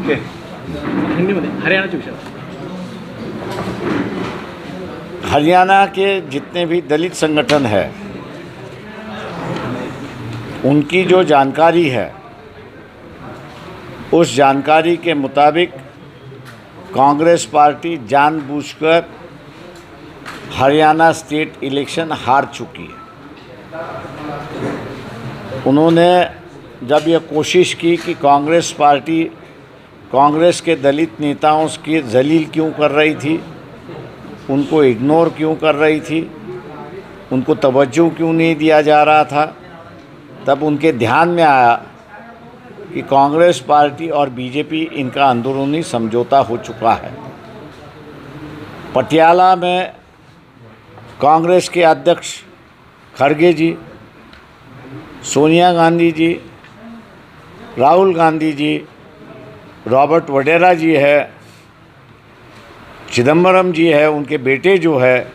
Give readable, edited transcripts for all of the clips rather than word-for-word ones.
Okay हिंदीमध्ये हरियाणाच्या विषयावर. हरियाणा के जितने भी दलित संगठन है उनकी जो जानकारी है उस जानकारी के मुताबिक कांग्रेस पार्टी जानबूझकर हरियाणा स्टेट इलेक्शन हार चुकी है। उन्होंने जब यह कोशिश की कि कांग्रेस पार्टी कांग्रेस के दलित नेताओं की जलील क्यों कर रही थी, उनको इग्नोर क्यों कर रही थी, उनको तवज्जो क्यों नहीं दिया जा रहा था, तब उनके ध्यान में आया कि कांग्रेस पार्टी और बीजेपी इनका अंदरूनी समझौता हो चुका है। पटियाला में कांग्रेस के अध्यक्ष खड़गे जी, सोनिया गांधी जी, राहुल गांधी जी, रॉबर्ट वडेरा जी है, चिदम्बरम जी है, उनके बेटे जो है,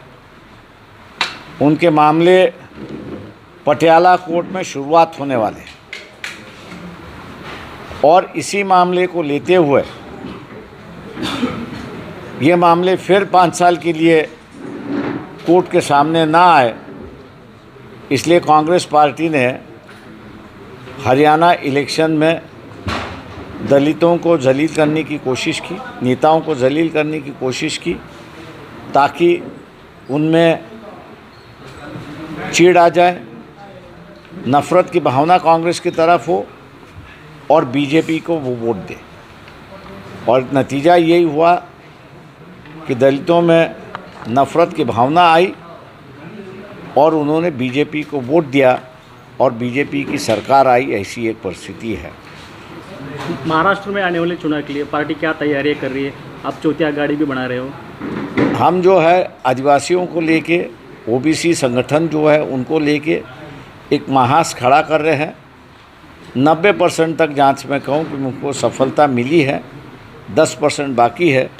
उनके मामले पटियाला कोर्ट में शुरुआत होने वाले हैं और इसी मामले को लेते हुए ये मामले फिर 5 साल के लिए कोर्ट के सामने ना आए, इसलिए कांग्रेस पार्टी ने हरियाणा इलेक्शन में दलितों को जलील करने की कोशिश की, नेताओं को जलील करने की कोशिश की, ताकि उनमें चिढ़ आ जाए, नफ़रत की भावना कांग्रेस की तरफ हो और बीजेपी को वो वोट दे। और नतीजा यही हुआ कि दलितों में नफ़रत की भावना आई और उन्होंने बीजेपी को वोट दिया और बीजेपी की सरकार आई, ऐसी एक परिस्थिति है। महाराष्ट्र में आने वाले चुनाव के लिए पार्टी क्या तैयारियां कर रही है? आप चौथी आघाड़ी भी बना रहे हो। हम जो है आदिवासियों को लेके, ओबीसी संगठन जो है उनको लेके एक महास खड़ा कर रहे हैं। 90% तक जांच में कहूँ कि मुझको सफलता मिली है, 10% बाकी है।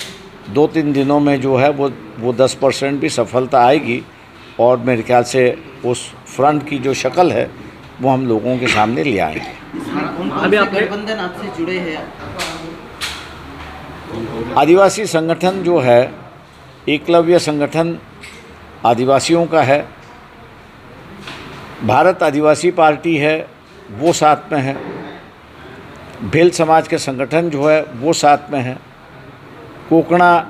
2-3 दिनों में जो है वो 10% भी सफलता आएगी और मेरे ख्याल से उस फ्रंट की जो शक्ल है वो हम लोगों के सामने ले आएंगे। अभी आप गठबंधन आपसे जुड़े हैं? आदिवासी संगठन जो है, एकलव्य संगठन आदिवासियों का है, भारत आदिवासी पार्टी है वो साथ में है, भेल समाज के संगठन जो है वो साथ में है, कोकणा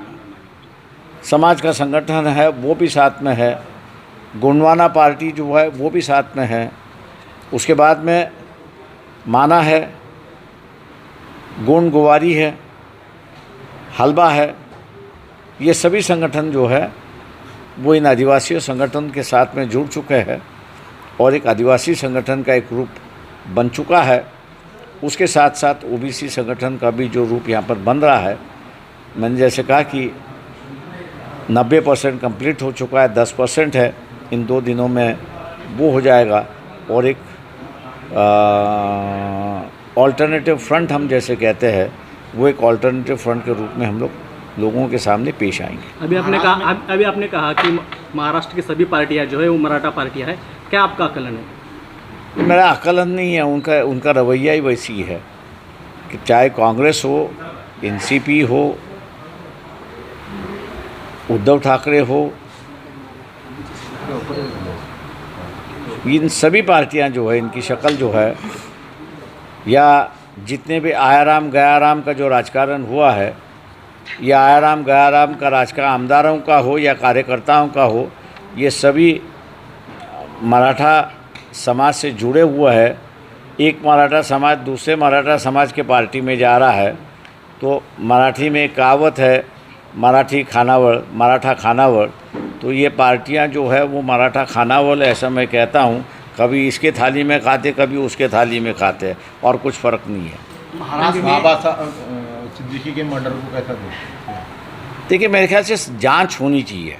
समाज का संगठन है वो भी साथ में है, गोंडवाना पार्टी जो है वो भी साथ में है, उसके बाद में माना है, गोंड गोवारी है, हलबा है। ये सभी संगठन जो है वो इन आदिवासी संगठन के साथ में जुड़ चुके हैं और एक आदिवासी संगठन का एक रूप बन चुका है। उसके साथ साथ ओबीसी संगठन का भी जो रूप यहाँ पर बन रहा है, मैंने जैसे कहा कि 90% कंप्लीट हो चुका है, 10% है, इन 2 दिनों में वो हो जाएगा और एक ऑल्टरनेटिव फ्रंट हम जैसे कहते हैं, वो एक ऑल्टरनेटिव फ्रंट के रूप में हम लोगों के सामने पेश आएंगे। अभी आपने कहा कि महाराष्ट्र की सभी पार्टियां जो है वो मराठा पार्टियां है, क्या आपका आकलन है? मेरा आकलन नहीं है, उनका रवैया ही वैसी है कि चाहे कांग्रेस हो, एनसीपी हो, उद्धव ठाकरे हो, इन सभी पार्टियां जो है, इनकी शक्ल जो है, या जितने भी आयाराम गयाराम का जो राजकारण हुआ है, या आयाराम गयाराम का राजकारण आमदारों का हो या कार्यकर्ताओं का हो, ये सभी मराठा समाज से जुड़े हुए हैं। एक मराठा समाज दूसरे मराठा समाज के पार्टी में जा रहा है, तो मराठी में एक कहावत है, मराठा खानावळ। तो ये पार्टियां जो है वो मराठा खानावळ, ऐसा मैं कहता हूँ, कभी इसके थाली में खाते, कभी उसके थाली में खाते, और कुछ फ़र्क नहीं है। बाबा सिद्दीकी के मर्डर को कैसा देखते हैं? देखिए, मेरे ख्याल से जांच होनी चाहिए।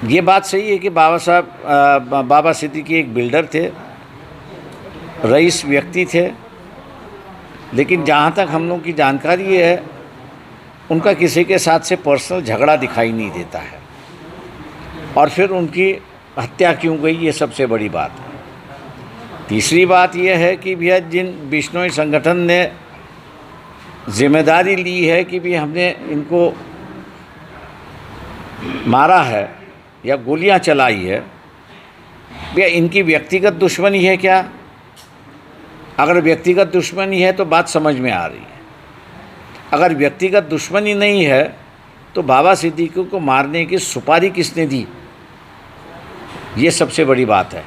ये बात सही है कि बाबा सिद्दीकी एक बिल्डर थे, रईस व्यक्ति थे, लेकिन जहाँ तक हम लोग की जानकारी है, उनका किसी के साथ से पर्सनल झगड़ा दिखाई नहीं देता है। और फिर उनकी हत्या क्यों गई, ये सबसे बड़ी बात है। तीसरी बात यह है कि भैया जिन बिश्नोई संगठन ने जिम्मेदारी ली है कि भी हमने इनको मारा है या गोलियां चलाई है, भैया इनकी व्यक्तिगत दुश्मनी है क्या? अगर व्यक्तिगत दुश्मनी है तो बात समझ में आ रही है। अगर व्यक्तिगत दुश्मनी नहीं है तो बाबा सिद्दीकी को मारने की सुपारी किसने दी? ये सबसे बड़ी बात है।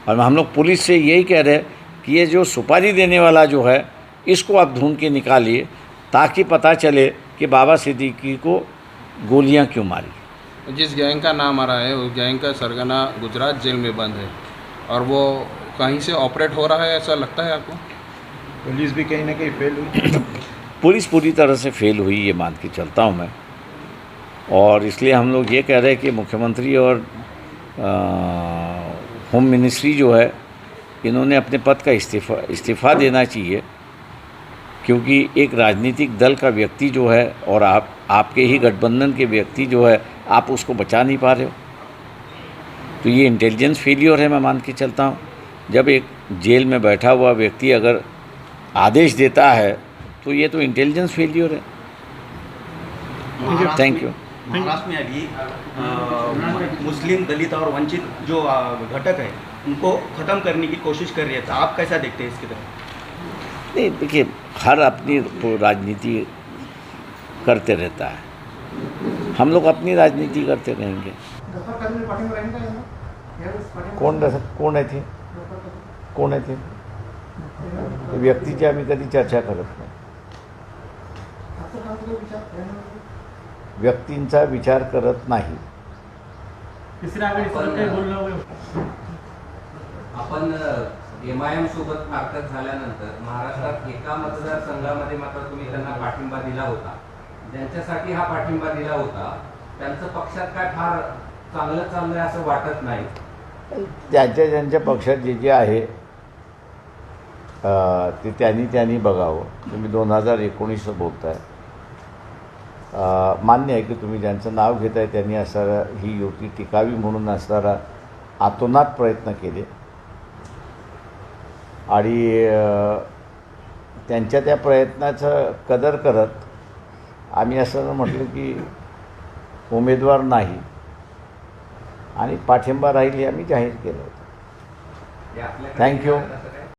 और हम लोग पुलिस से यही कह रहे हैं कि ये जो सुपारी देने वाला जो है, इसको आप ढूंढ के निकालिए ताकि पता चले कि बाबा सिद्दीकी को गोलियां क्यों मारी। जिस गैंग का नाम आ रहा है उस गैंग का सरगना गुजरात जेल में बंद है और वो कहीं से ऑपरेट हो रहा है, ऐसा लगता है आपको? पुलिस भी कहीं ना कहीं फेल हुई। पुलिस पूरी तरह से फेल हुई, ये मान के चलता हूँ मैं। और इसलिए हम लोग ये कह रहे हैं कि मुख्यमंत्री और होम मिनिस्ट्री जो है, इन्होंने अपने पद का इस्तीफ़ा देना चाहिए, क्योंकि एक राजनीतिक दल का व्यक्ति जो है और आपके ही गठबंधन के व्यक्ति जो है, आप उसको बचा नहीं पा रहे हो। तो ये इंटेलिजेंस फेलियर है, मैं मान के चलता हूँ। जब एक जेल में बैठा हुआ व्यक्ति अगर आदेश देता है तो ये तो इंटेलिजेंस फेलियर है। Thank you. महाराष्ट्र में अभी मुस्लिम, दलित और वंचित जो घटक है उनको ख़त्म करने की कोशिश कर रही है, तो आप कैसा देखते हैं इसकी तरफ? नहीं, देखिए, हर अपनी राजनीति करते रहता है, हम लोग अपनी राजनीति करते रहेंगे। कोण आहे ते व्यक्तीची आम्ही कधी चर्चा करत नाही। व्यक्तींचा विचार करत नाही। आपण MIM सोबत फारकत झाल्यानंतर महाराष्ट्रात एका मतदारसंघामध्ये मात्र तुम्ही त्यांना पाठिंबा दिला होता। ज्यांच्यासाठी हा पाठिंबा दिला होता त्यांचं पक्षात काय फार चांगलं चाललंय असं वाटत नाही। ज्यांच्या पक्षात जे आहे ते त्यांनी बघावं। तुम्ही 2019 बोलताय, मान्य आहे की तुम्ही ज्यांचं नाव घेताय त्यांनी असणारा ही युती टिकावी म्हणून असणारा आतोनात प्रयत्न केले आणि त्यांच्या त्या प्रयत्नाचं कदर करत आम्ही असं म्हटलं की उमेदवार नाही आणि पाठिंबा राहील हे आम्ही जाहीर केलं होतं। थँक्यू।